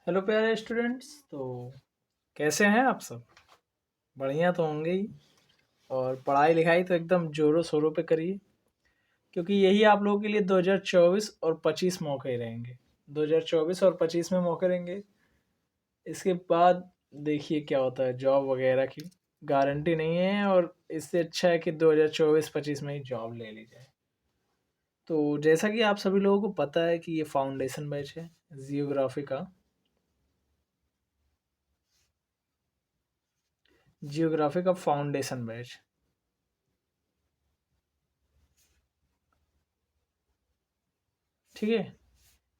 Hello प्यारे students. तो कैसे हैं आप सब? बढ़िया तो होंगे ही। और पढ़ाई लिखाई तो एकदम जोरों शोरों पे करिए, क्योंकि यही आप लोगों के लिए 2024 और 25 मौके रहेंगे। 2024 और 25 में मौके रहेंगे। इसके बाद देखिए क्या होता है। जॉब वगैरह की गारंटी नहीं है, और इससे अच्छा है कि 2024-25 में ही जॉब ले ली जाए। तो जैसा कि आप सभी लोगों को पता है कि ये फाउंडेशन बैच है जियोग्राफी का। जियोग्राफी का फाउंडेशन बैच, ठीक है।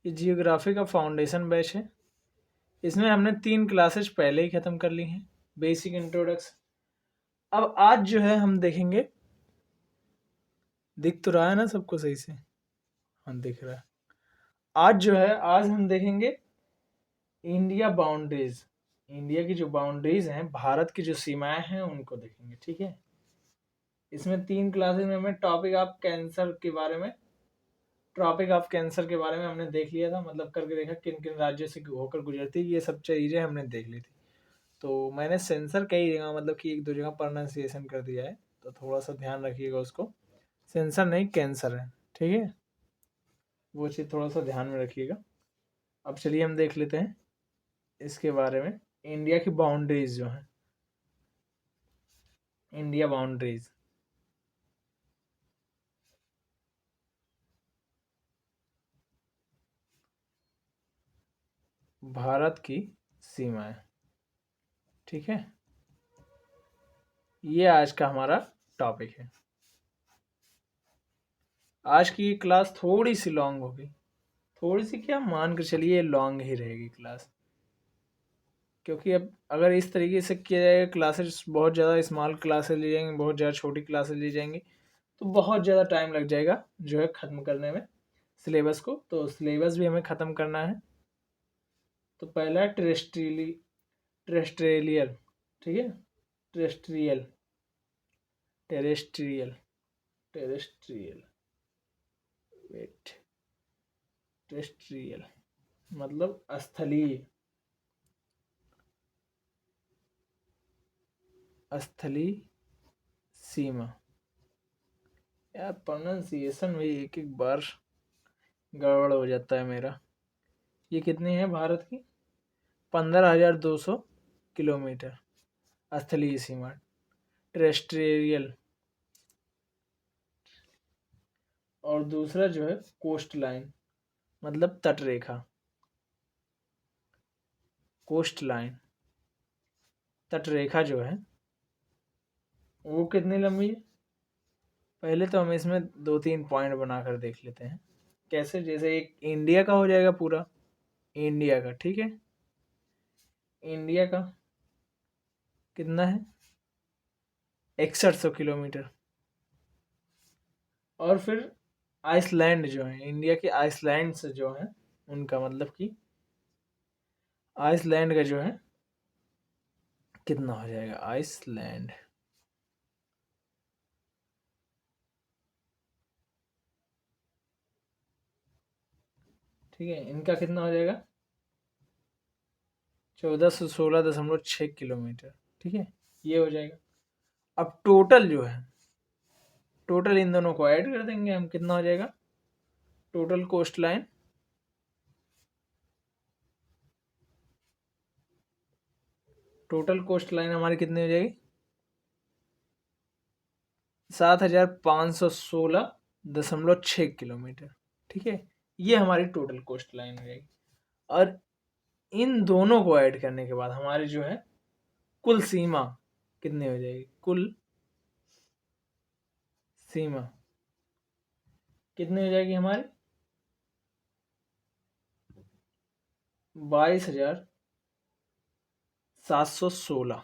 ये जियोग्राफी का फाउंडेशन बैच है। इसमें हमने 3 क्लासेज पहले ही ख़त्म कर ली हैं। Basic introduction. अब आज जो है हम देखेंगे। दिख तो रहा है ना सबको सही से? हाँ, दिख रहा है। आज जो है, आज हम देखेंगे इंडिया बाउंड्रीज। इंडिया की जो बाउंड्रीज हैं, भारत की जो सीमाएं हैं, उनको देखेंगे, ठीक है। इसमें 3 क्लासेज में हमें टॉपिक ऑफ कैंसर के बारे में हमने देख लिया था। मतलब करके देखा किन किन राज्यों से होकर गुजरती है, ये सब चीज़ें हमने देख ली थी। तो मैंने सेंसर कई जगह, मतलब कि एक दो जगह प्रोनाउंसिएशन कर दिया है, तो थोड़ा सा ध्यान रखिएगा उसको। सेंसर नहीं, कैंसर है, ठीक है। वो चीज़ थोड़ा सा ध्यान में रखिएगा। अब चलिए हम देख लेते हैं इसके बारे में। इंडिया की बाउंड्रीज जो है, इंडिया बाउंड्रीज, भारत की सीमाएं, ठीक है। ये आज का हमारा टॉपिक है। आज की क्लास थोड़ी सी लॉन्ग होगी। थोड़ी सी क्या, मान कर चलिए लॉन्ग ही रहेगी क्लास। क्योंकि अब अगर इस तरीके से किया जाएगा, क्लासेस बहुत ज़्यादा स्मॉल क्लासेस ली जाएंगी, बहुत ज़्यादा छोटी क्लासेस ली जाएंगी, तो बहुत ज़्यादा टाइम लग जाएगा जो है ख़त्म करने में सिलेबस को। तो सिलेबस भी हमें ख़त्म करना है। तो पहला है टेरेस्ट्रियल, ठीक है। Terrestrial, terrestrial, terrestrial, wait, terrestrial मतलब स्थलीय, स्थलीय सीमा। यार प्रोनाउंसिएशन भी एक एक बार गड़बड़ हो जाता है मेरा। ये कितनी है भारत की? 15,200 किलोमीटर स्थलीय सीमा, टेरेस्ट्रियल। और दूसरा जो है कोस्ट लाइन, मतलब तटरेखा। कोस्ट लाइन, तटरेखा जो है वो कितनी लंबी है? पहले तो हम इसमें 2-3 पॉइंट बनाकर देख लेते हैं। कैसे? जैसे एक इंडिया का हो जाएगा पूरा, इंडिया का, ठीक है। इंडिया का कितना है? 6100 किलोमीटर। और फिर आइसलैंड जो है, इंडिया के आइसलैंड से जो है, उनका मतलब कि आइसलैंड का जो है कितना हो जाएगा? आइसलैंड, ठीक है, इनका कितना हो जाएगा? 1416.6 किलोमीटर, ठीक है। ये हो जाएगा। अब टोटल जो है, टोटल इन दोनों को ऐड कर देंगे हम, कितना हो जाएगा total cost line? Total cost line हमारी कितनी हो जाएगी? 7,516.6 किलोमीटर, ठीक है। ये हमारी टोटल कोस्ट लाइन हो जाएगी। और इन दोनों को ऐड करने के बाद हमारी जो है कुल सीमा कितनी हो जाएगी? कुल सीमा कितनी हो जाएगी हमारी? 22,716,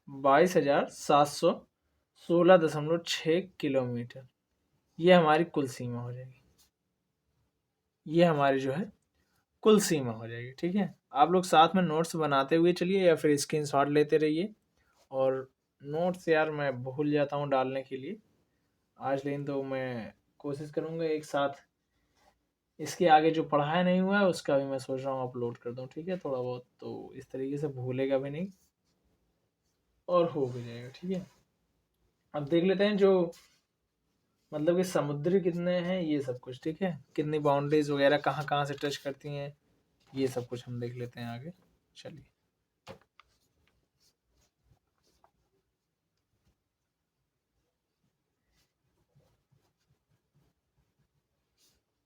22,716.6 किलोमीटर। ये हमारी कुल सीमा हो जाएगी। ये हमारी जो है कुल सीमा हो जाएगी, ठीक है। आप लोग साथ में नोट्स बनाते हुए चलिए, या फिर स्क्रीनशॉट लेते रहिए। और नोट्स यार मैं भूल जाता हूँ डालने के लिए आज, लेकिन तो मैं कोशिश करूँगा एक साथ इसके आगे जो पढ़ाया नहीं हुआ है उसका भी मैं सोच रहा हूँ अपलोड कर दूँ, ठीक है, थोड़ा बहुत, तो इस तरीके से भूलेगा भी नहीं और हो भी जाएगा, ठीक है। अब देख लेते हैं जो मतलब कि समुद्री कितने हैं ये सब कुछ, ठीक है, कितनी बाउंड्रीज वगैरह कहाँ कहाँ से टच करती हैं ये सब कुछ हम देख लेते हैं आगे। चलिए,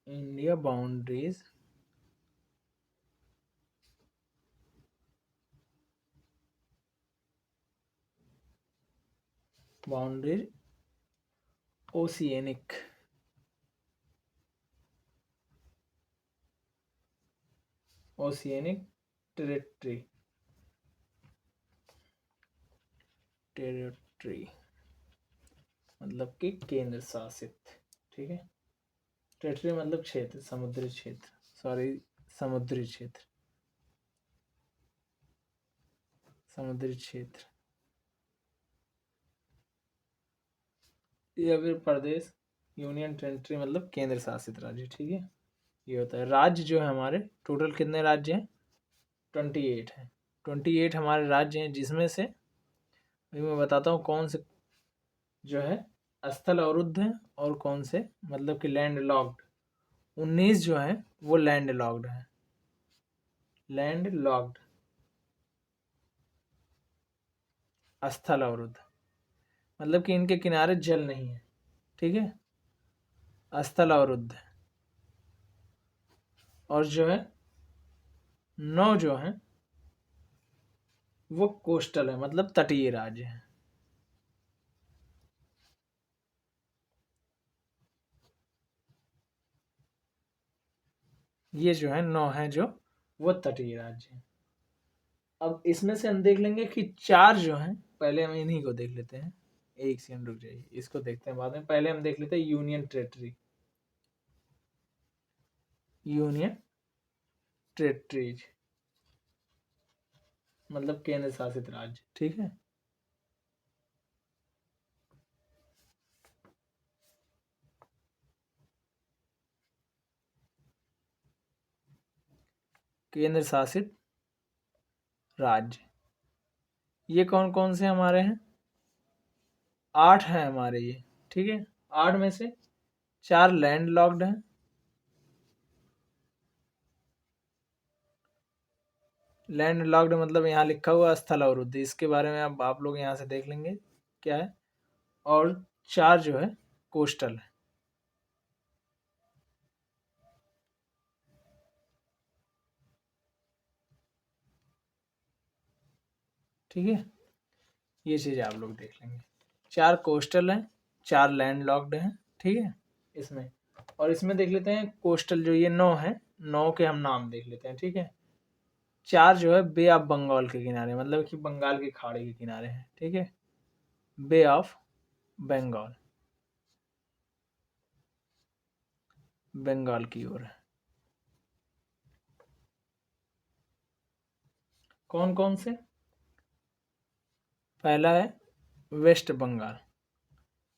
India boundaries, boundaries oceanic, oceanic territory, territory मतलब कि केंद्र शासित, ठीक है। टेरिटरी मतलब क्षेत्र, समुद्री क्षेत्र, सॉरी, समुद्री क्षेत्र, समुद्री क्षेत्र या फिर प्रदेश, यूनियन टेरिटरी मतलब केंद्र शासित राज्य, ठीक है। ये होता है राज्य। जो है हमारे टोटल कितने राज्य हैं? 28 हैं। 28 हमारे राज्य हैं, जिसमें से अभी मैं बताता हूँ कौन से जो है स्थल अवरुद्ध है और कौन से मतलब कि लैंड लॉक्ड। 19 जो है वो लैंड लॉक्ड है, लैंड लॉक्ड, स्थल अवरुद्ध मतलब कि इनके किनारे जल नहीं है, ठीक है, स्थल अवरुद्ध है। और जो है 9 जो है वो कोस्टल है मतलब तटीय राज्य है। ये जो है 9 है जो वो तटीय राज्य है। अब इसमें से हम देख लेंगे कि 4 जो हैं, पहले हम इन्हीं को देख लेते हैं। एक सेकंड रुक जाइए, इसको देखते हैं बाद में। पहले हम देख लेते हैं यूनियन टेरिटरी, यूनियन टेरिटरीज मतलब केंद्र शासित राज्य, ठीक है। केंद्र शासित राज्य ये कौन कौन से हमारे हैं? 8 हैं हमारे ये, ठीक है। 8 में से 4 लैंड लॉक्ड हैं, लैंड लॉक्ड मतलब यहाँ लिखा हुआ स्थल अवरुद्ध, इसके बारे में अब आप लोग यहाँ से देख लेंगे क्या है। और 4 जो है कोस्टल है, ठीक है। ये चीज़ आप लोग देख लेंगे। 4 कोस्टल हैं, 4 लैंड लॉक्ड हैं, ठीक है इसमें। और इसमें देख लेते हैं कोस्टल जो ये 9 है, 9 के हम नाम देख लेते हैं, ठीक है। 4 जो है बे ऑफ बंगाल के किनारे मतलब कि बंगाल की खाड़ी के किनारे हैं, ठीक है। बे ऑफ बंगाल, बंगाल की ओर है। कौन कौन से? पहला है वेस्ट बंगाल,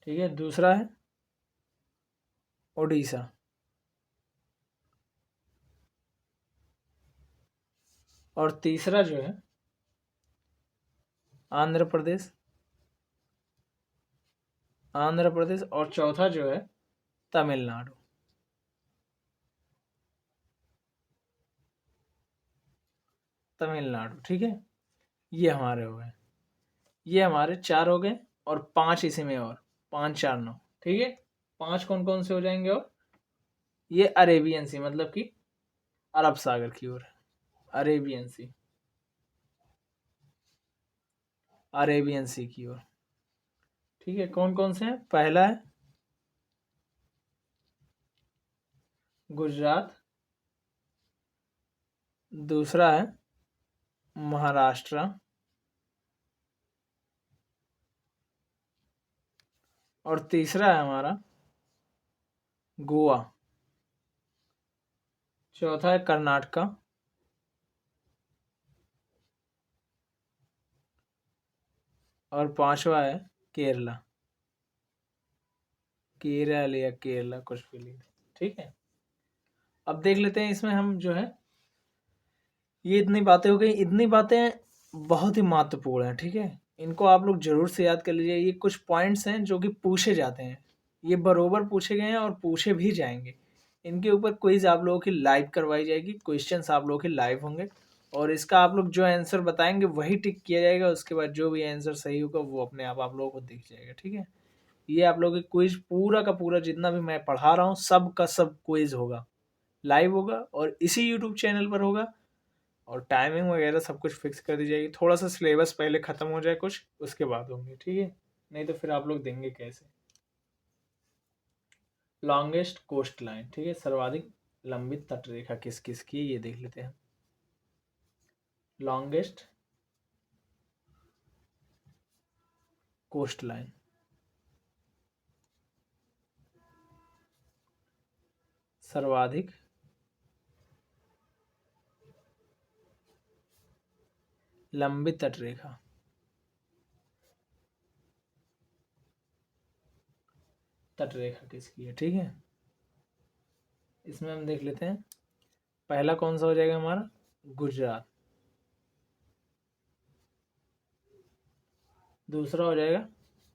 ठीक है। दूसरा है उड़ीसा, और तीसरा जो है आंध्र प्रदेश, आंध्र प्रदेश, और चौथा जो है तमिलनाडु, तमिलनाडु, ठीक है। ये हमारे हो गए, ये हमारे 4 हो गए। और 5 इसी में और 5 4 9, ठीक है। 5 कौन कौन से हो जाएंगे? और ये अरेबियन सी मतलब कि अरब सागर की ओर, अरेबियन सी, अरेबियन सी की ओर, ठीक है। कौन कौन से हैं? पहला है गुजरात, दूसरा है महाराष्ट्र, और तीसरा है हमारा गोवा, चौथा है कर्नाटका, और पांचवा है केरला, केरल या केरला कुछ भी लीजिए, ठीक है। अब देख लेते हैं इसमें हम जो है, ये इतनी बातें हो गई। इतनी बातें बहुत ही महत्वपूर्ण हैं, ठीक है। इनको आप लोग जरूर से याद कर लीजिए। ये कुछ पॉइंट्स हैं जो कि पूछे जाते हैं, ये बरोबर पूछे गए हैं और पूछे भी जाएंगे। इनके ऊपर क्विज आप लोगों की लाइव करवाई जाएगी, क्वेश्चंस आप लोगों के लाइव होंगे, और इसका आप लोग जो आंसर बताएंगे वही टिक किया जाएगा। उसके बाद जो भी आंसर सही होगा वो अपने आप लोगों को दिख जाएगा, ठीक है। ये आप लोगों की क्विज पूरा का पूरा जितना भी मैं पढ़ा रहा हूँ सब का सब क्विज होगा, लाइव होगा, और इसी यूट्यूब चैनल पर होगा। और टाइमिंग वगैरह सब कुछ फिक्स कर दी जाएगी। थोड़ा सा सिलेबस पहले ख़त्म हो जाए कुछ, उसके बाद होंगे, ठीक है। नहीं तो फिर आप लोग देंगे कैसे। लॉन्गेस्ट कोस्ट लाइन, ठीक है, सर्वाधिक लंबी तटरेखा किस किस की, ये देख लेते हैं। लॉन्गेस्ट कोस्ट लाइन, सर्वाधिक लंबी तटरेखा, तटरेखा किसकी है, ठीक है। इसमें हम देख लेते हैं, पहला कौन सा हो जाएगा हमारा, गुजरात। दूसरा हो जाएगा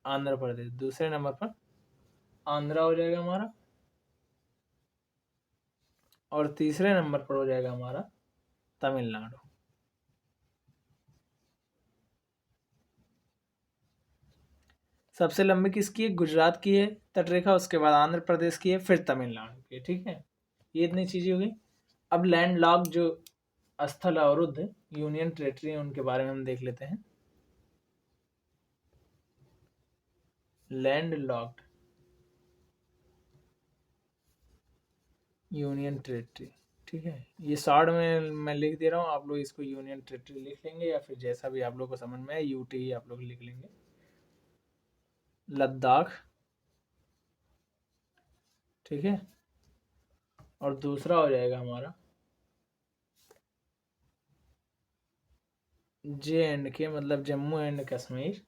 आंध्र प्रदेश, दूसरे नंबर पर आंध्रा हो जाएगा हमारा, और तीसरे नंबर पर हो जाएगा हमारा तमिलनाडु। सबसे लंबी किसकी है, गुजरात की है तटरेखा, उसके बाद आंध्र प्रदेश की है, फिर तमिलनाडु की है, ठीक है। ये इतनी चीजें हो गई। अब लैंड लॉक जो स्थल अवरुद्ध यूनियन टेरेटरी है उनके बारे में हम देख लेते हैं। लैंड लॉक्ड यूनियन टेरेटरी, ठीक है। ये शॉर्ट में मैं लिख दे रहा हूँ, आप लोग इसको यूनियन टेरेटरी लिख लेंगे, या फिर जैसा भी आप लोग को समझ में है यूटी ही आप लोग लिख लेंगे। लद्दाख, ठीक है, और दूसरा हो जाएगा हमारा JNK, मतलब जम्मू एंड कश्मीर,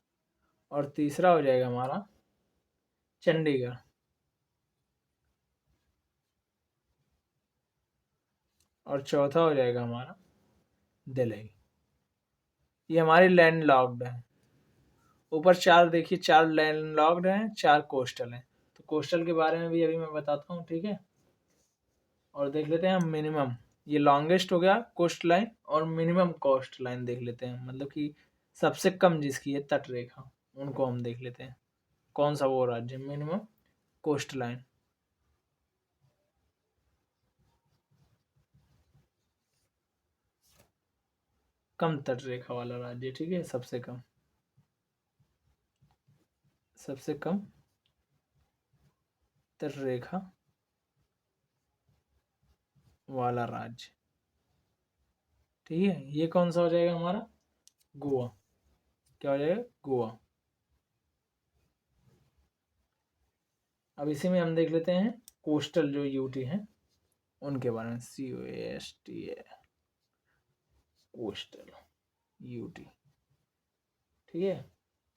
और तीसरा हो जाएगा हमारा चंडीगढ़, और चौथा हो जाएगा हमारा दिल्ली। ये हमारी लैंड लॉक्ड है। ऊपर चार देखिए, चार लैंड लॉक्ड हैं, चार कोस्टल हैं। तो कोस्टल के बारे में भी अभी मैं बताता हूँ, ठीक है। और देख लेते हैं हम मिनिमम, ये लॉन्गेस्ट हो गया कोस्ट लाइन, और मिनिमम कोस्ट लाइन देख लेते हैं, मतलब कि सबसे कम जिसकी है तटरेखा, उनको हम देख लेते हैं। कौन सा वो राज्य, मिनिमम कोस्ट लाइन, कम तटरेखा वाला राज्य, ठीक है, सबसे कम, सबसे कम तटरेखा वाला राज्य, ठीक है। ये कौन सा हो जाएगा हमारा, गोवा। क्या हो जाएगा, गोवा। अब इसी में हम देख लेते हैं कोस्टल जो यूटी हैं उनके बारे में। COASTA, कोस्टल यूटी, ठीक है,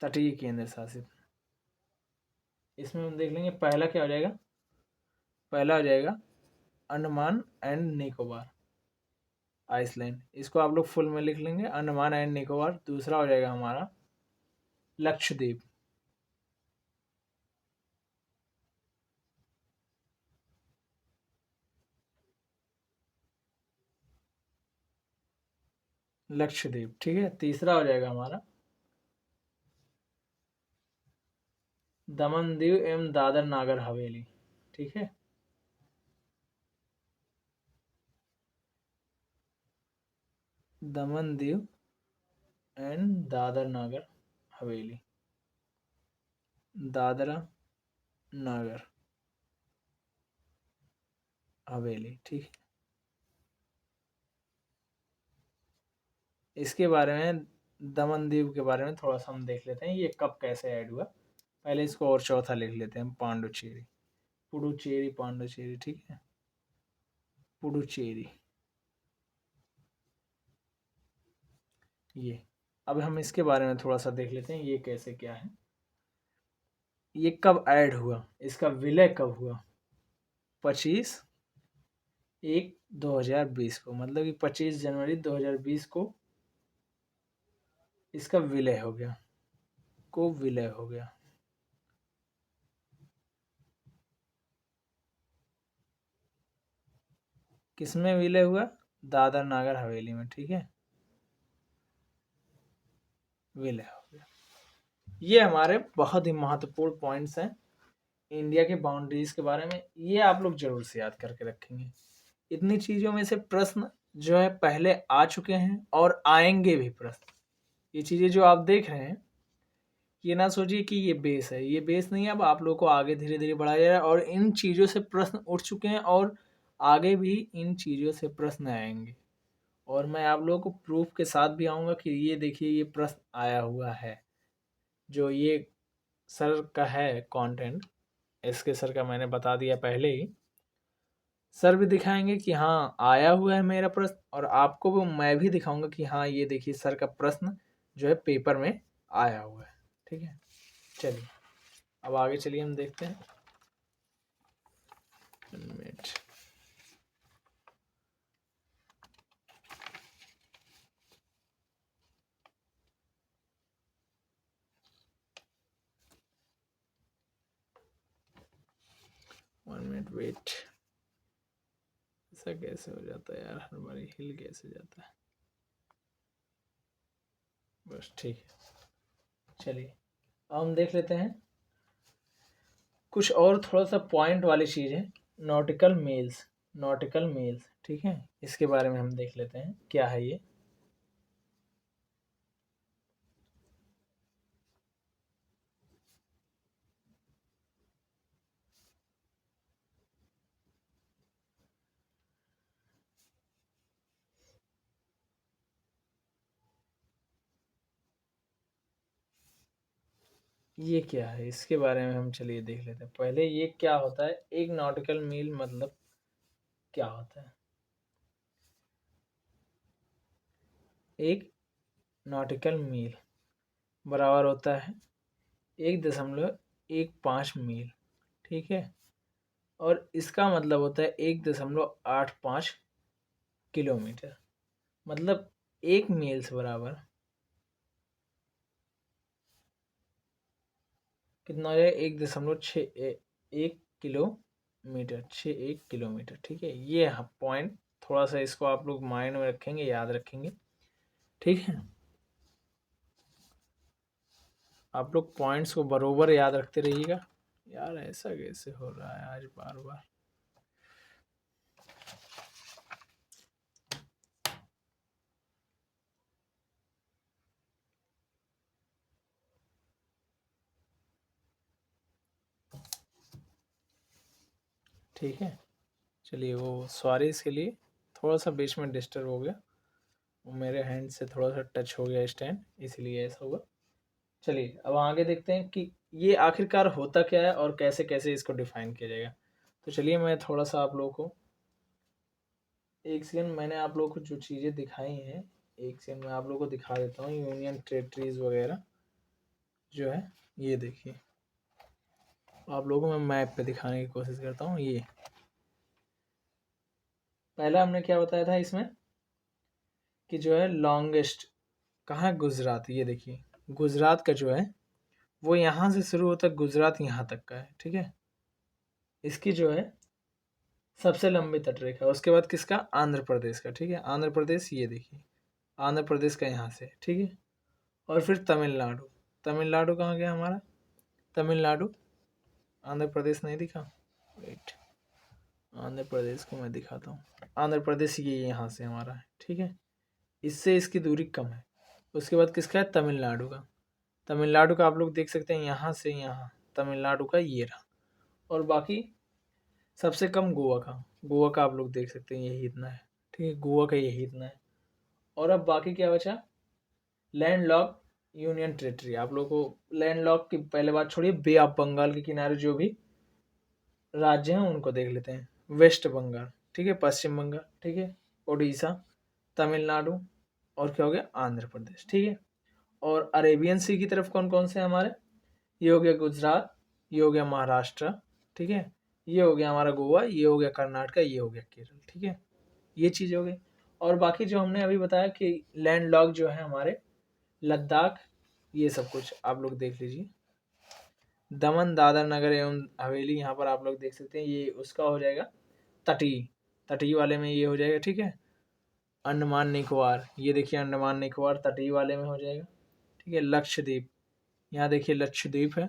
तटीय केंद्र शासित। इसमें हम देख लेंगे पहला क्या हो जाएगा, पहला हो जाएगा अंडमान एंड निकोबार आइसलैंड। इसको आप लोग फुल में लिख लेंगे, अंडमान एंड निकोबार। दूसरा हो जाएगा हमारा लक्षद्वीप, लक्षद्वीप, ठीक है। तीसरा हो जाएगा हमारा दमन दीव एवं दादर नागर हवेली, ठीक है। दमन दीव एंड दादर नागर हवेली, दादरा नागर हवेली, ठीक है। इसके बारे में, दमन दीव के बारे में थोड़ा सा हम देख लेते हैं, ये कब कैसे ऐड हुआ। पहले इसको और चौथा लिख लेते हैं, पांडुचेरी, पुडुचेरी, पांडुचेरी, ठीक है, पुडुचेरी। ये अब हम इसके बारे में थोड़ा सा देख लेते हैं, ये कैसे क्या है, ये कब ऐड हुआ, इसका विलय कब हुआ, 25 1/2020 को, मतलब कि 25 जनवरी 2020 को इसका विलय हो गया, विलय हो गया। किसमें विलय हुआ? दादर नागर हवेली में, ठीक है, विलय हो गया। ये हमारे बहुत ही महत्वपूर्ण पॉइंट्स हैं इंडिया के बाउंड्रीज के बारे में, ये आप लोग जरूर से याद करके रखेंगे। इतनी चीजों में से प्रश्न जो है पहले आ चुके हैं और आएंगे भी प्रश्न। ये चीजें जो आप देख रहे हैं, ये ना सोचिए कि ये बेस है, ये बेस नहीं है। अब आप लोग को आगे धीरे धीरे बढ़ाया जा रहा है और इन चीजों से प्रश्न उठ चुके हैं और आगे भी इन चीजों से प्रश्न आएंगे। और मैं आप लोगों को प्रूफ के साथ भी आऊंगा कि ये देखिए, ये प्रश्न आया हुआ है। जो ये सर का है कंटेंट, इसके सर का मैंने बता दिया पहले ही। सर भी दिखाएंगे कि हाँ आया हुआ है मेरा प्रश्न, और आपको भी मैं भी दिखाऊंगा कि हाँ ये देखिए सर का प्रश्न जो है पेपर में आया हुआ है, ठीक है। चलिए अब आगे चलिए, हम देखते हैं। Minute, one minute wait. ऐसा कैसे हो जाता है यार, हर बार हिल कैसे जाता है? बस ठीक है। चलिए अब हम देख लेते हैं कुछ और थोड़ा सा पॉइंट वाली चीज़ है। नॉटिकल मेल्स, नॉटिकल मेल्स, ठीक है, इसके बारे में हम देख लेते हैं क्या है ये। ये क्या है, इसके बारे में हम चलिए देख लेते हैं। पहले ये क्या होता है, एक नॉटिकल मील मतलब क्या होता है? एक नॉटिकल मील बराबर होता है 1.15 मील, ठीक है। और इसका मतलब होता है 1.85 किलोमीटर। मतलब एक मील से बराबर कितना हो जाएगा? 1.61 किलोमीटर, 1 किलोमीटर, ठीक है। ये पॉइंट थोड़ा सा इसको आप लोग माइंड में रखेंगे, याद रखेंगे, ठीक है। आप लोग पॉइंट्स को बरोबर याद रखते रहिएगा। यार ऐसा कैसे हो रहा है आज बार बार? ठीक है, चलिए वो सॉरी इसके लिए, थोड़ा सा बीच में डिस्टर्ब हो गया, वो मेरे हैंड से थोड़ा सा टच हो गया स्टैंड, इसलिए ऐसा हुआ। चलिए अब आगे देखते हैं कि ये आखिरकार होता क्या है और कैसे कैसे इसको डिफाइन किया जाएगा। तो चलिए मैं थोड़ा सा आप लोगों को, एक सेकंड, मैंने आप लोगों को जो चीज़ें दिखाई हैं, एक सेकंड मैं आप लोगों को दिखा देता हूँ। यूनियन टेरिटरीज वगैरह जो है, ये देखिए, आप लोगों को मैं मैप पे दिखाने की कोशिश करता हूँ। ये पहला हमने क्या बताया था इसमें कि जो है लॉन्गेस्ट कहाँ है? गुजरात। ये देखिए गुजरात का जो है वो यहाँ से शुरू होता है, गुजरात यहाँ तक का है, ठीक है। इसकी जो है सबसे लंबी तटरेखा। उसके बाद किसका? आंध्र प्रदेश का, ठीक है। आंध्र प्रदेश, ये देखिए आंध्र प्रदेश का यहाँ से, ठीक है। और फिर तमिलनाडु, तमिलनाडु कहाँ गया हमारा? तमिलनाडु, आंध्र प्रदेश नहीं दिखा, वेट, आंध्र प्रदेश को मैं दिखाता हूँ। आंध्र प्रदेश ये यहाँ से हमारा है, ठीक है। इससे इसकी दूरी कम है। उसके बाद किसका है? तमिलनाडु का। तमिलनाडु का आप लोग देख सकते हैं यहाँ से यहाँ, तमिलनाडु का ये रहा। और बाकी सबसे कम गोवा का, गोवा का आप लोग देख सकते हैं यही इतना है, ठीक है। गोवा का यही इतना है। और अब बाकी क्या बचा? Land lock union territory. आप लोग को लैंड लॉक की पहले बात छोड़िए, बे ऑफ बंगाल के किनारे जो भी राज्य हैं उनको देख लेते हैं। वेस्ट बंगाल, ठीक है, पश्चिम बंगाल, ठीक है, उड़ीसा, तमिलनाडु, और क्या हो गया? आंध्र प्रदेश, ठीक है। और अरेबियन सी की तरफ कौन कौन से हमारे? ये हो गया गुजरात, ये हो गया महाराष्ट्र, ठीक है, ये हो गया हमारा गोवा, ये हो गया कर्नाटक, ये हो गया केरल, ठीक है। ये चीज़ हो गई। और बाकी जो हमने अभी बताया कि लैंड लॉक जो है हमारे लद्दाख, ये सब कुछ आप लोग देख लीजिए। दमन दादर नगर एवं हवेली, यहाँ पर आप लोग देख सकते हैं, ये उसका हो जाएगा तटीय, तटीय वाले में ये हो जाएगा, ठीक है। अंडमान निकोबार, ये देखिए अंडमान निकोबार तटीय वाले में हो जाएगा, ठीक है। लक्षद्वीप, यहाँ देखिए लक्षद्वीप है,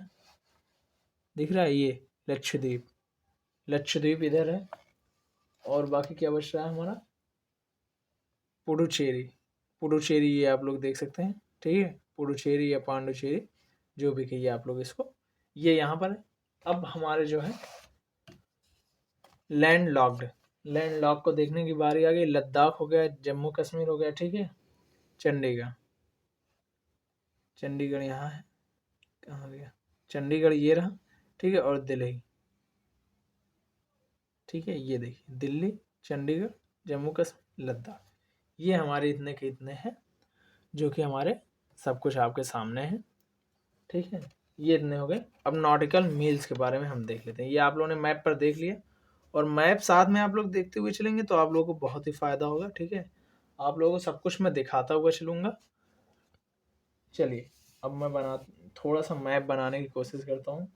दिख रहा है ये लक्षद्वीप, लक्षद्वीप इधर है। और बाकी क्या बच रहा है हमारा, पुडुचेरी, पुडुचेरी ये आप लोग देख सकते हैं, ठीक है। पुडुचेरी या पांडुचेरी, जो भी कहिए आप लोग इसको, ये यहाँ पर है। अब हमारे जो है लैंड लॉक्ड, लैंड लॉक को देखने की बारी आ गई। लद्दाख हो गया, जम्मू कश्मीर हो गया, ठीक है। चंडीगढ़, चंडीगढ़ यहाँ है, कहाँ गया, चंडीगढ़ ये रहा, ठीक है। और दिल्ली, ठीक है। ये देखिए दिल्ली, चंडीगढ़, जम्मू कश्मीर, लद्दाख, ये हमारे इतने के इतने हैं जो कि हमारे सब कुछ आपके सामने है, ठीक है। ये इतने हो गए। अब नॉटिकल मील्स के बारे में हम देख लेते हैं। ये आप लोगों ने मैप पर देख लिया, और मैप साथ में आप लोग देखते हुए चलेंगे तो आप लोगों को बहुत ही फ़ायदा होगा, ठीक है। आप लोगों को सब कुछ मैं दिखाता हुआ चलूँगा। चलिए अब मैं थोड़ा सा मैप बनाने की कोशिश करता हूँ।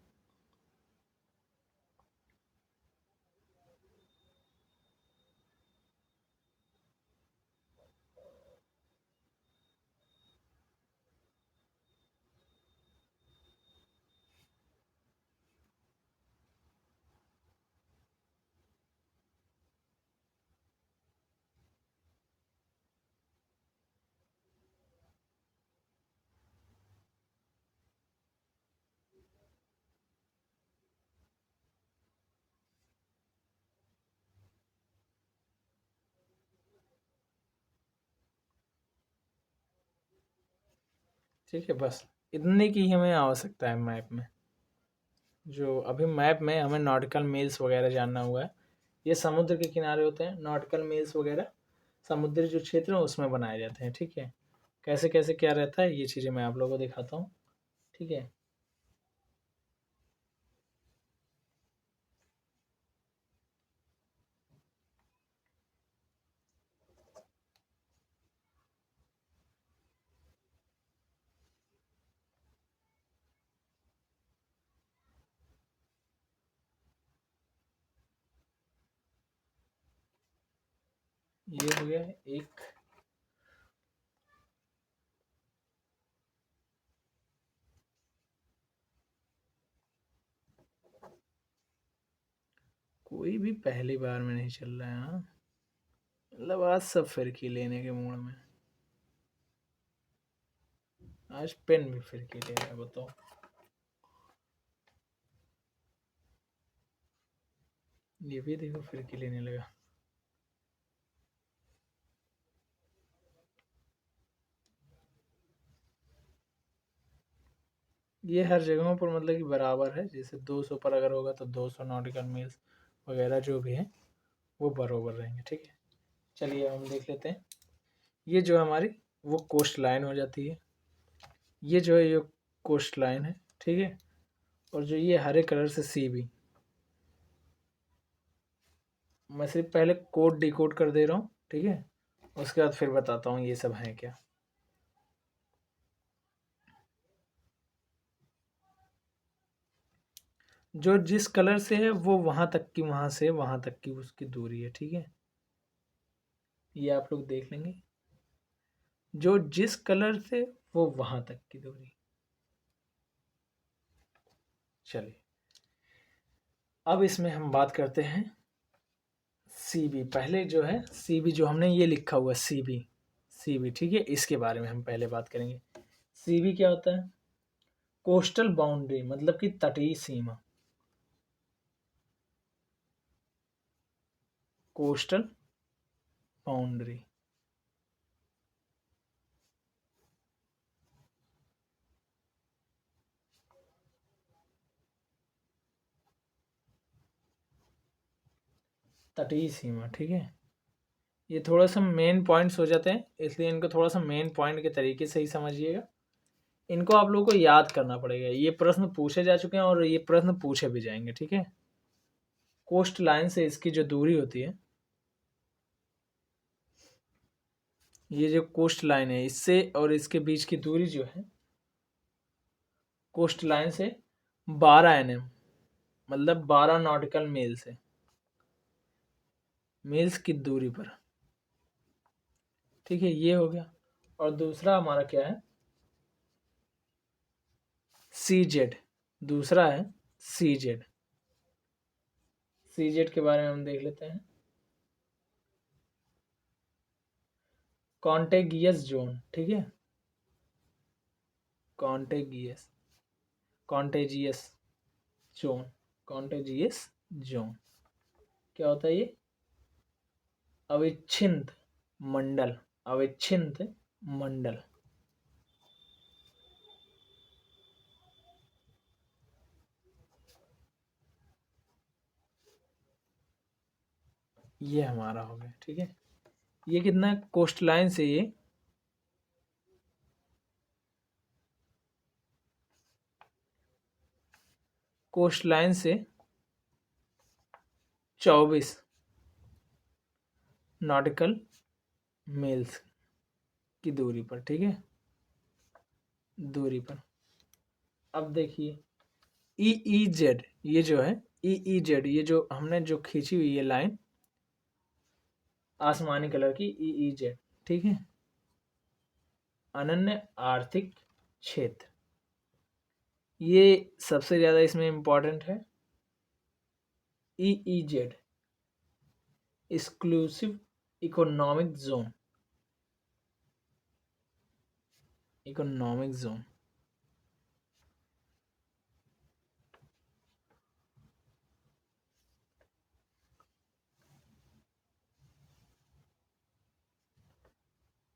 ठीक है, बस इतने की हमें आवश्यकता है मैप में। जो अभी मैप में हमें नॉटिकल मील्स वगैरह जानना हुआ है, ये समुद्र के किनारे होते हैं नॉटिकल मील्स वगैरह, समुद्री जो क्षेत्र हैं उसमें बनाए जाते हैं, ठीक है। कैसे कैसे क्या रहता है ये चीज़ें मैं आप लोगों को दिखाता हूँ, ठीक है। ये हो गया एक, कोई भी पहली बार में नहीं चल रहा है, हाँ। मतलब आज सब फिरकी लेने के मूड में, आज पेन भी फिरकी ले रहा है, बताओ। ये भी देखो फिरकी लेने लगा। ये हर जगहों पर मतलब कि बराबर है, जैसे 200 पर अगर होगा तो 200 नॉटिकल मील्स वगैरह जो भी है वो बराबर रहेंगे, ठीक है। चलिए हम देख लेते हैं। ये जो हमारी वो कोस्ट लाइन हो जाती है, ये जो है ये कोस्ट लाइन है, ठीक है। और जो ये हरे कलर से सी भी, मैं सिर्फ पहले कोड डिकोड कर दे रहा हूँ, ठीक है। उसके बाद फिर बताता हूँ ये सब है क्या। जो जिस कलर से है वो वहां तक की, वहां से वहां तक की उसकी दूरी है, ठीक है। ये आप लोग देख लेंगे, जो जिस कलर से वो वहां तक की दूरी। चलिए अब इसमें हम बात करते हैं सीबी। पहले जो है सीबी, जो हमने ये लिखा हुआ सीबी, सीबी, ठीक है, इसके बारे में हम पहले बात करेंगे। सीबी क्या होता है, कोस्टल बाउंड्री, मतलब कि तटीय सीमा, कोस्टल बाउंड्री। तटीय सीमा, ठीक है। ये थोड़ा सा मेन पॉइंट्स हो जाते हैं, इसलिए इनको थोड़ा सा मेन पॉइंट के तरीके से ही समझिएगा। इनको आप लोगों को याद करना पड़ेगा, ये प्रश्न पूछे जा चुके हैं और ये प्रश्न पूछे भी जाएंगे, ठीक है। कोस्ट लाइन से इसकी जो दूरी होती है, ये जो कोस्ट लाइन है इससे और इसके बीच की दूरी जो है कोस्ट लाइन से 12 nm, मतलब 12 नॉटिकल मील से मील्स की दूरी पर। ठीक है, ये हो गया। और दूसरा हमारा क्या है, सी जेड। दूसरा है सी जेड। सी जेड के बारे में हम देख लेते हैं। कॉन्टेगियस जोन, ठीक है, कॉन्टेगियस, कॉन्टेजियस जोन, कॉन्टेजियस जोन क्या होता है, ये अविच्छिन्न मंडल, अविच्छिन्न मंडल। ये हमारा हो गया। ठीक है, ये कितना है, कोस्ट लाइन से ये कोस्ट लाइन से 24 नॉटिकल मील्स की दूरी पर। ठीक है, दूरी पर। अब देखिए ई ई जेड, ये जो है ई ई जेड, ये जो हमने जो खींची हुई है लाइन आसमानी कलर की, ई ई जेड, ठीक है, अनन्य आर्थिक क्षेत्र, ये सबसे ज्यादा इसमें इंपॉर्टेंट है। E E Z, exclusive economic zone, economic zone.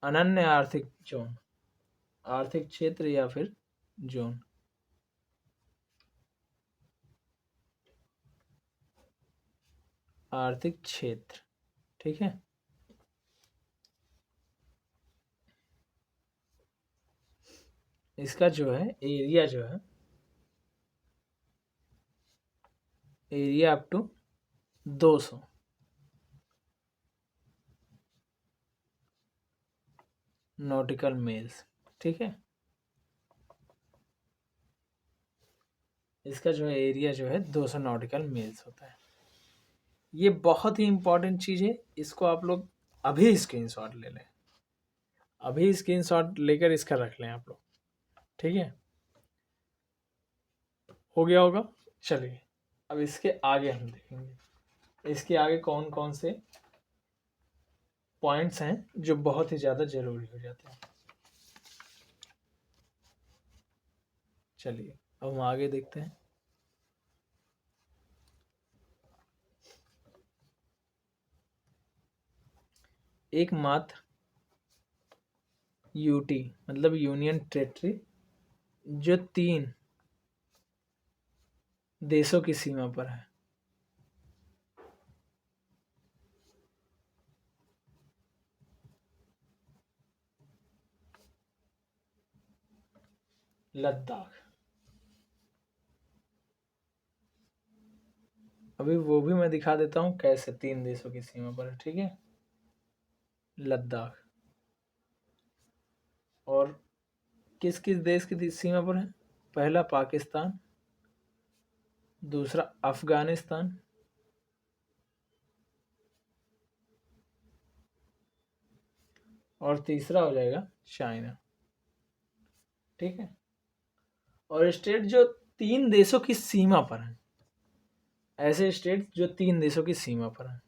अनन्य आर्थिक जोन, आर्थिक क्षेत्र या फिर जोन। आर्थिक क्षेत्र, ठीक है। इसका जो है एरिया जो है, area up to 200 nautical miles, ठीक है। इसका जो है एरिया जो है 200 नॉटिकल मील्स होता है। ये बहुत ही इंपॉर्टेंट चीज़ है, इसको आप लोग अभी स्क्रीनशॉट ले लें, अभी स्क्रीनशॉट लेकर इसका रख लें आप लोग, ठीक है। हो गया होगा। चलिए अब इसके आगे हम देखेंगे, इसके आगे कौन कौन से पॉइंट्स हैं जो बहुत ही ज़्यादा ज़रूरी हो जाते हैं। चलिए अब हम आगे देखते हैं। एकमात्र यूटी मतलब यूनियन टेरिटरी जो 3 देशों की सीमा पर है, लद्दाख। अभी वो भी मैं दिखा देता हूँ कैसे 3 देशों की सीमा पर है, ठीक है। लद्दाख और किस किस देश की सीमा पर है, पहला पाकिस्तान, दूसरा अफगानिस्तान, और तीसरा हो जाएगा चाइना, ठीक है। और स्टेट जो 3 देशों की सीमा पर है, ऐसे स्टेट जो 3 देशों की सीमा पर है,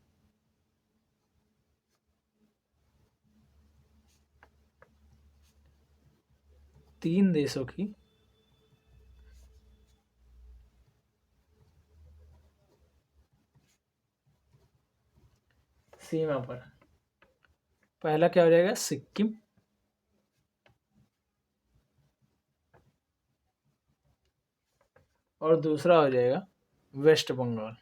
तीन देशों की सीमा पर है। पहला क्या हो जाएगा, सिक्किम, और दूसरा हो जाएगा वेस्ट बंगाल।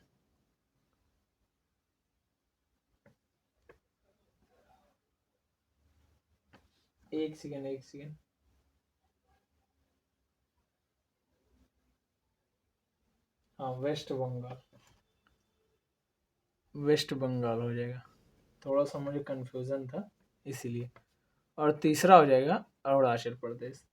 एक सेकेंड, एक सेकेंड। हाँ, वेस्ट बंगाल। वेस्ट बंगाल हो जाएगा, थोड़ा सा मुझे कंफ्यूजन था इसीलिए। और तीसरा हो जाएगा अरुणाचल प्रदेश।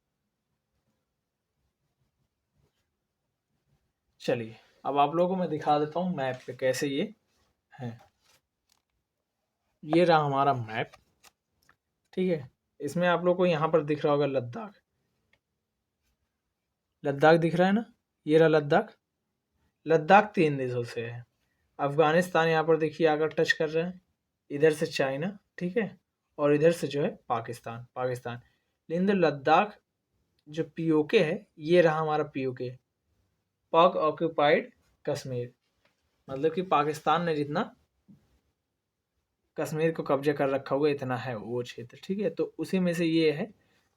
चलिए अब आप लोगों को मैं दिखा देता हूँ मैप पे कैसे ये है। ये रहा हमारा मैप, ठीक है। इसमें आप लोग को यहाँ पर दिख रहा होगा लद्दाख। लद्दाख दिख रहा है ना, ये रहा लद्दाख। लद्दाख 3 देशों से है। अफगानिस्तान यहाँ पर देखिए आकर टच कर रहा है, इधर से चाइना, ठीक है, और इधर से जो है पाकिस्तान। पाकिस्तान लेकिन जो लद्दाख जो पीओके है, ये रहा हमारा पीओके, पाक ऑक्यूपाइड कश्मीर। मतलब कि पाकिस्तान ने जितना कश्मीर को कब्जे कर रखा हुआ इतना है वो क्षेत्र, ठीक है। तो उसी में से ये है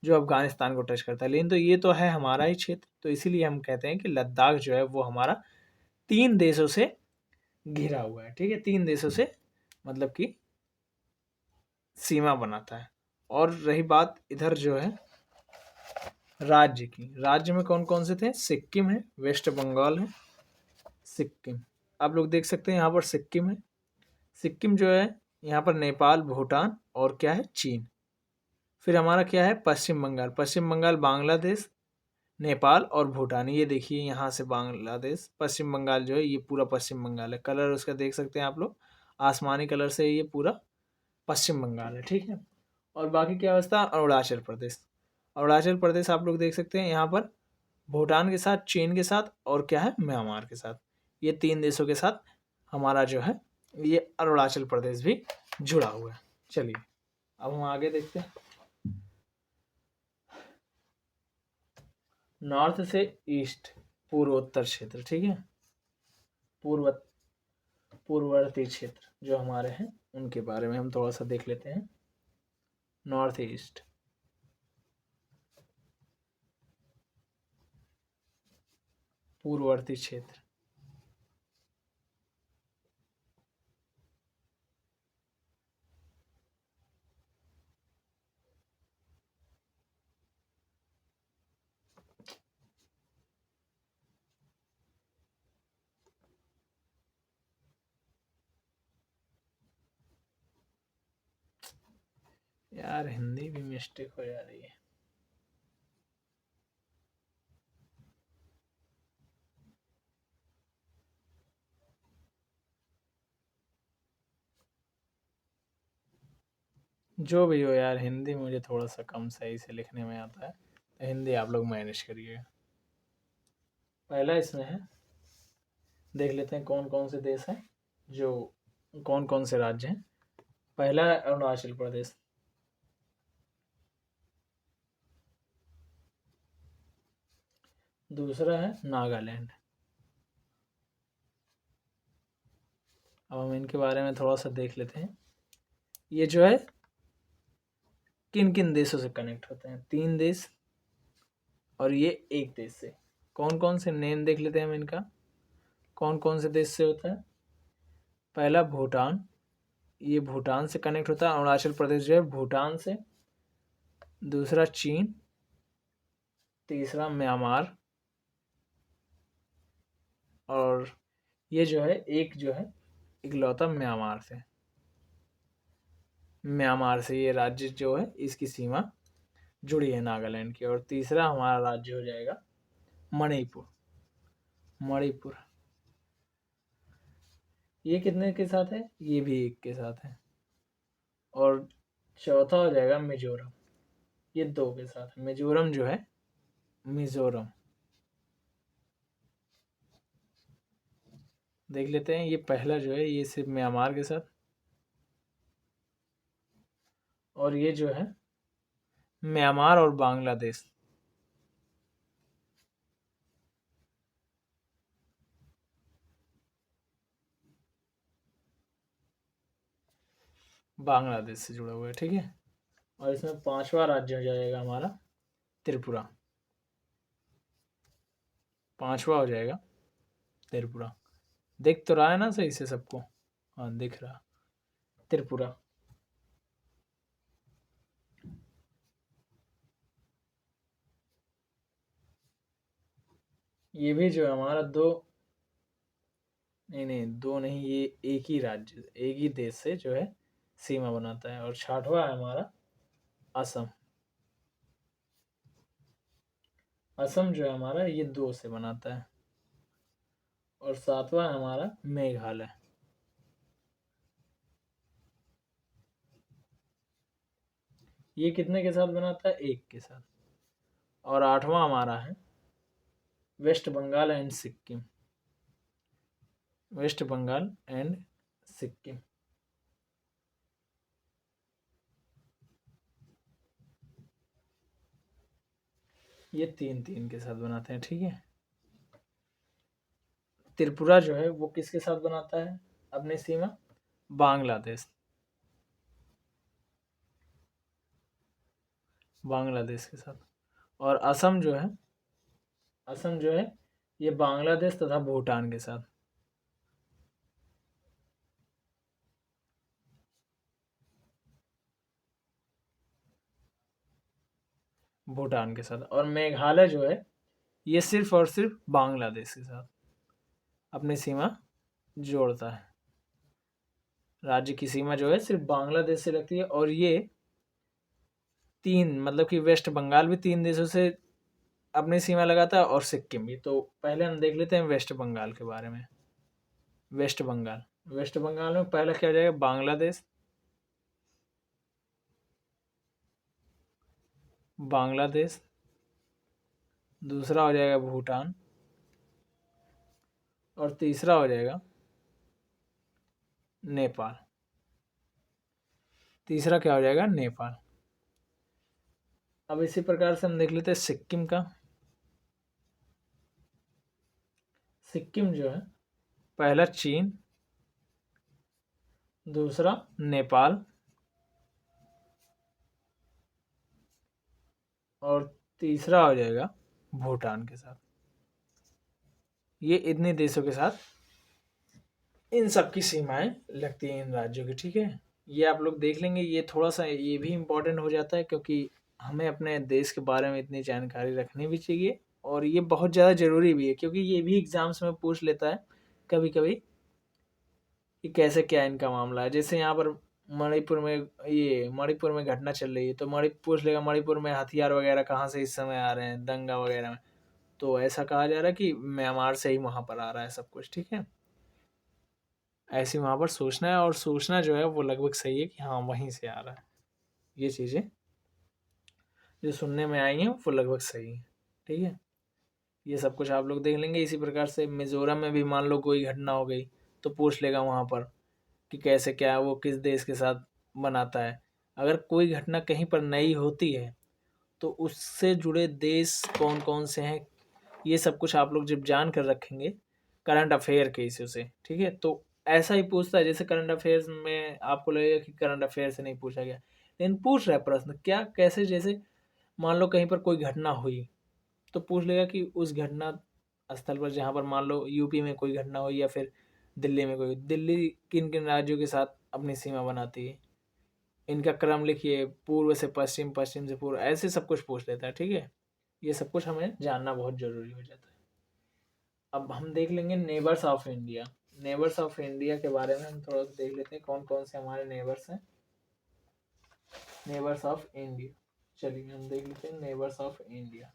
जो अफगानिस्तान को टच करता है। लेकिन तो ये तो है हमारा ही क्षेत्र, तो इसीलिए हम कहते हैं कि लद्दाख जो है वो हमारा 3 देशों से घिरा हुआ है, ठीक है। 3 देशों से मतलब कि सीमा बनाता है। और रही बात इधर जो है राज्य की, राज्य में कौन कौन से थे? सिक्किम है, वेस्ट बंगाल है, सिक्किम। आप लोग देख सकते हैं यहाँ पर सिक्किम है। सिक्किम जो है यहाँ पर नेपाल, भूटान और क्या है, चीन। फिर हमारा क्या है, पश्चिम बंगाल। पश्चिम बंगाल बांग्लादेश, नेपाल और भूटान। ये देखिए यहाँ से बांग्लादेश, पश्चिम बंगाल जो है ये पूरा पश्चिम बंगाल है। कलर उसका देख सकते हैं आप लोग, आसमानी कलर से ये पूरा पश्चिम बंगाल है, ठीक है। और बाकी क्या अवस्था, अरुणाचल प्रदेश। अरुणाचल प्रदेश आप लोग देख सकते हैं यहाँ पर भूटान के साथ, चीन के साथ और क्या है, म्यांमार के साथ। ये 3 देशों के साथ हमारा जो है ये अरुणाचल प्रदेश भी जुड़ा हुआ है। चलिए अब हम आगे देखते हैं। नॉर्थ से ईस्ट, पूर्वोत्तर क्षेत्र, ठीक है। पूर्व पूर्ववर्ती क्षेत्र जो हमारे हैं उनके बारे में हम थोड़ा सा देख लेते हैं। नॉर्थ ईस्ट, पूर्ववर्ती क्षेत्र। यार हिंदी भी मिस्टेक हो जा रही है। जो भी हो यार, हिंदी मुझे थोड़ा सा कम सही से लिखने में आता है, तो हिंदी आप लोग मैनेज करिएगा। पहला इसमें है, देख लेते हैं कौन कौन से देश हैं, जो कौन कौन से राज्य हैं। पहला है अरुणाचल प्रदेश, दूसरा है नागालैंड। अब हम इनके बारे में थोड़ा सा देख लेते हैं। ये जो है किन किन देशों से कनेक्ट होते हैं, 3 देश और ये एक देश से। कौन कौन से नेम देख लेते हैं हम इनका, कौन कौन से देश से होता है। पहला भूटान, ये भूटान से कनेक्ट होता है, अरुणाचल प्रदेश जो है भूटान से। दूसरा चीन, तीसरा म्यांमार, और ये जो है एक जो है इकलौता म्यांमार से। म्यांमार से ये राज्य जो है इसकी सीमा जुड़ी है नागालैंड की। और तीसरा हमारा राज्य हो जाएगा मणिपुर। मणिपुर ये कितने के साथ है, ये भी एक के साथ है। और चौथा हो जाएगा मिजोरम, ये 2 के साथ है। मिजोरम जो है, मिजोरम देख लेते हैं। ये पहला जो है ये सिर्फ म्यांमार के साथ, और ये जो है म्यांमार और बांग्लादेश। बांग्लादेश से जुड़ा हुआ है, ठीक है। और इसमें पांचवा राज्य हो जाएगा हमारा त्रिपुरा। पांचवा हो जाएगा त्रिपुरा। दिख तो रहा है ना सही से सबको, हाँ दिख रहा, त्रिपुरा। ये भी जो है हमारा नहीं नहीं, दो नहीं, ये एक ही राज्य, एक ही देश से जो है सीमा बनाता है। और छठवां है हमारा असम। असम जो है हमारा ये दो से बनाता है। और सातवां है हमारा मेघालय। ये कितने के साथ बनाता है? एक के साथ। और आठवां हमारा है वेस्ट बंगाल एंड सिक्किम। वेस्ट बंगाल एंड सिक्किम। ये तीन तीन के साथ बनाते हैं, ठीक है। त्रिपुरा जो है वो किसके साथ बनाता है अपनी सीमा? बांग्लादेश। बांग्लादेश के साथ। और असम जो है, असम जो है ये बांग्लादेश तथा भूटान के साथ। भूटान के साथ। और मेघालय जो है ये सिर्फ और सिर्फ बांग्लादेश के साथ अपनी सीमा जोड़ता है। राज्य की सीमा जो है सिर्फ बांग्लादेश से लगती है। और ये तीन, मतलब कि वेस्ट बंगाल भी तीन देशों से अपनी सीमा लगाता है और सिक्किम भी। तो पहले हम देख लेते हैं वेस्ट बंगाल के बारे में। वेस्ट बंगाल, वेस्ट बंगाल में पहला क्या हो जाएगा? बांग्लादेश। बांग्लादेश। दूसरा हो जाएगा भूटान। और तीसरा हो जाएगा नेपाल। तीसरा क्या हो जाएगा? नेपाल। अब इसी प्रकार से हम देख लेते हैं सिक्किम का। सिक्किम जो है पहला चीन, दूसरा नेपाल, और तीसरा हो जाएगा भूटान के साथ। ये इतने देशों के साथ इन सब की सीमाएं लगती हैं इन राज्यों की, ठीक है। ये आप लोग देख लेंगे। ये थोड़ा सा ये भी इम्पोर्टेंट हो जाता है क्योंकि हमें अपने देश के बारे में इतनी जानकारी रखनी भी चाहिए। और ये बहुत ज़्यादा ज़रूरी भी है क्योंकि ये भी एग्जाम्स में पूछ लेता है कभी कभी कि कैसे क्या इनका मामला है। जैसे यहाँ पर मणिपुर में, ये मणिपुर में घटना चल रही है तो पूछ लेगा मणिपुर में हथियार वगैरह कहाँ से इस समय आ रहे हैं दंगा वगैरह में। तो ऐसा कहा जा रहा है कि म्यांमार से ही वहाँ पर आ रहा है सब कुछ, ठीक है। ऐसे वहाँ पर सोचना है, और सोचना जो है वो लगभग सही है कि हाँ वहीं से आ रहा है। ये चीज़ें जो सुनने में आई हैं वो लगभग सही है, ठीक है। ये सब कुछ आप लोग देख लेंगे। इसी प्रकार से मिजोरम में भी मान लो कोई घटना हो गई तो पूछ लेगा वहाँ पर कि कैसे क्या है, वो किस देश के साथ बनाता है। अगर कोई घटना कहीं पर नई होती है तो उससे जुड़े देश कौन कौन से हैं, ये सब कुछ आप लोग जब जान कर रखेंगे करंट अफेयर के इश्यू से, ठीक है। तो ऐसा ही पूछता है जैसे करंट अफेयर्स में आपको लगेगा कि करंट अफेयर से नहीं पूछा गया, लेकिन पूछ रहा है प्रश्न क्या, कैसे, जैसे मान लो कहीं पर कोई घटना हुई तो पूछ लेगा कि उस घटना स्थल पर, जहाँ पर मान लो यूपी में कोई घटना हुई या फिर दिल्ली में कोई, दिल्ली किन किन राज्यों के साथ अपनी सीमा बनाती है, इनका क्रम लिखिए, पूर्व से पश्चिम, पश्चिम से पूर्व, ऐसे सब कुछ पूछ लेता है, ठीक है। ये सब कुछ हमें जानना बहुत जरूरी हो जाता है। अब हम देख लेंगे neighbours of India. Neighbours of India के बारे में हम थोड़ा सा देख लेते हैं कौन कौन से हमारे नेबर्स हैं। नेबर्स ऑफ इंडिया, चलिए हम देख लेते हैं नेबर्स ऑफ इंडिया।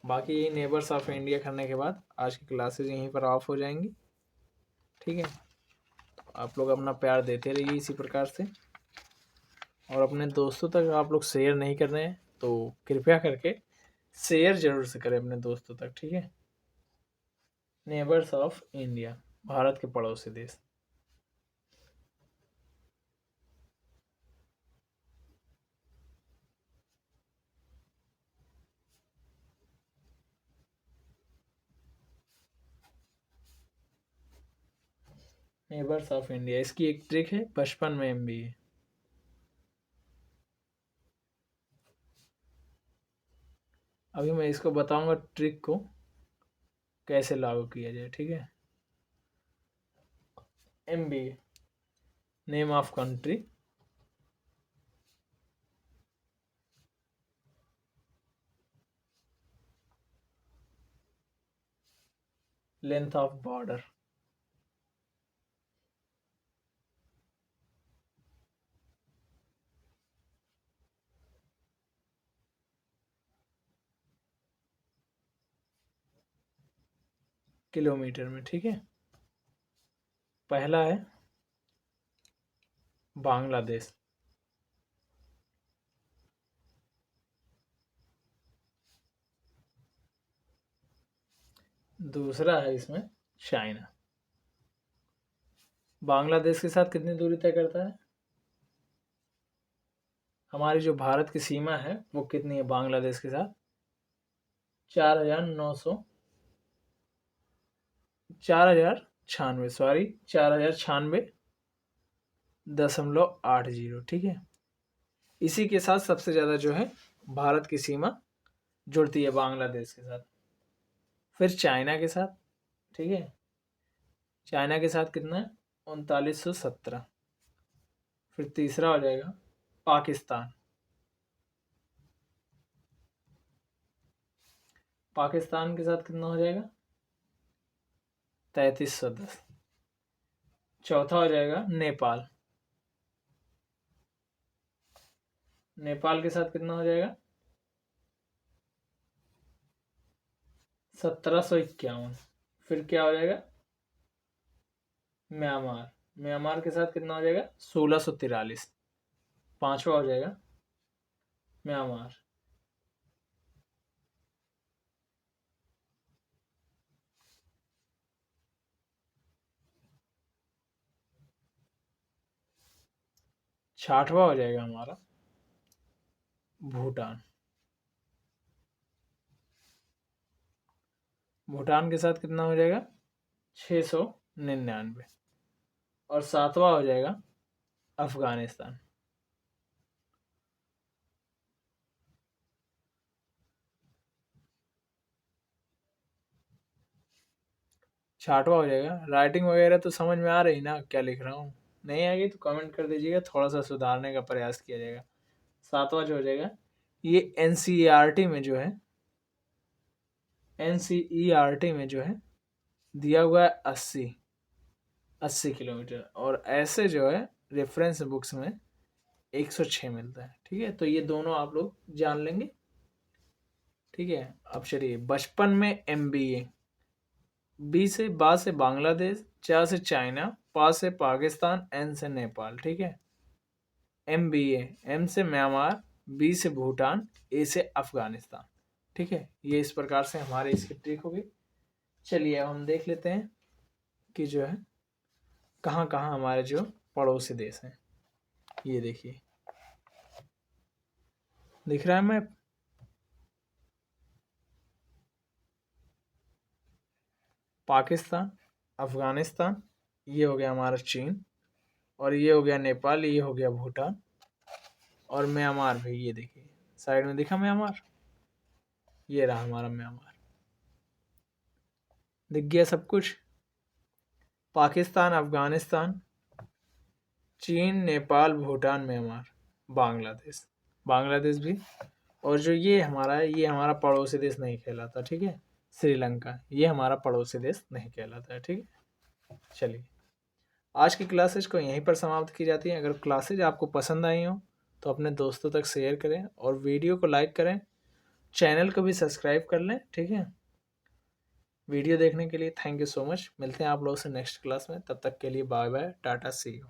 बाकी यही नेबर्स ऑफ इंडिया करने के बाद आज की क्लासेज यहीं पर ऑफ हो जाएंगी, ठीक है। तो आप लोग अपना प्यार देते रहिए इसी प्रकार से। और अपने दोस्तों तक आप लोग शेयर नहीं कर रहे हैं तो कृपया करके शेयर जरूर से करें अपने दोस्तों तक, ठीक है। नेबर्स ऑफ इंडिया, भारत के पड़ोसी देश। नेबर्स ऑफ इंडिया, इसकी एक ट्रिक है 55 में MBA। अभी मैं इसको बताऊंगा ट्रिक को कैसे लागू किया जाए, ठीक है। MBA, name of country, length of border. Kilometre में, ठीक है। पहला है बांग्लादेश, दूसरा है इसमें चाइना। बांग्लादेश के साथ कितनी दूरी तय करता है? हमारी जो भारत की सीमा है वो कितनी है बांग्लादेश के साथ? 4,900 4,096, सॉरी 4,096.80, ठीक है। इसी के साथ सबसे ज़्यादा जो है भारत की सीमा जुड़ती है बांग्लादेश के साथ। फिर चाइना के साथ, ठीक है। चाइना के साथ कितना है? 3,917। फिर तीसरा हो जाएगा पाकिस्तान। पाकिस्तान के साथ कितना हो जाएगा? 3,310। चौथा हो जाएगा नेपाल। नेपाल के साथ कितना हो जाएगा? 1,751। फिर क्या हो जाएगा? म्यांमार। म्यांमार के साथ कितना हो जाएगा? 1,643। पांचवा हो जाएगा म्यांमार। छठवा हो जाएगा हमारा भूटान। भूटान के साथ कितना हो जाएगा? 699। और सातवां हो जाएगा अफगानिस्तान। छठवां हो जाएगा। राइटिंग वगैरह तो समझ में आ रही ना क्या लिख रहा हूँ? नहीं आएगी तो कमेंट कर दीजिएगा, थोड़ा सा सुधारने का प्रयास किया जाएगा। सातवां जो हो जाएगा ये एनसीईआरटी में जो है, एनसीईआरटी में जो है दिया हुआ है 80 किलोमीटर, और ऐसे जो है रेफरेंस बुक्स में 106 मिलता है, ठीक है। तो ये दोनों आप लोग जान लेंगे, ठीक है। अब चलिए, बचपन में MBA। बी से बा से बांग्लादेश, चा से चाइना, पा से पाकिस्तान, एन से नेपाल, ठीक है। MBA, एम से म्यांमार, बी से भूटान, ए से अफगानिस्तान, ठीक है। ये इस प्रकार से हमारी इसकी ट्रिक होगी। चलिए अब हम देख लेते हैं कि जो है कहाँ कहाँ हमारे जो पड़ोसी देश हैं। ये देखिए, दिख रहा है मैप? पाकिस्तान, अफगानिस्तान, ये हो गया हमारा चीन, और ये हो गया नेपाल, ये हो गया भूटान, और म्यांमार भी। ये देखिए साइड में दिखा म्यांमार, ये रहा हमारा म्यांमार। दिख गया सब कुछ? पाकिस्तान, अफगानिस्तान, चीन, नेपाल, भूटान, म्यांमार, बांग्लादेश। बांग्लादेश भी। और जो ये हमारा है, ये हमारा पड़ोसी देश नहीं कहलाता, ठीक है। श्रीलंका, ये हमारा पड़ोसी देश नहीं कहलाता है, ठीक है। चलिए, आज की क्लासेज को यहीं पर समाप्त की जाती है। अगर क्लासेज आपको पसंद आई हो तो अपने दोस्तों तक शेयर करें, और वीडियो को लाइक करें, चैनल को भी सब्सक्राइब कर लें, ठीक है। वीडियो देखने के लिए थैंक यू सो मच। मिलते हैं आप लोगों से नेक्स्ट क्लास में, तब तक के लिए bye bye, tata, see you.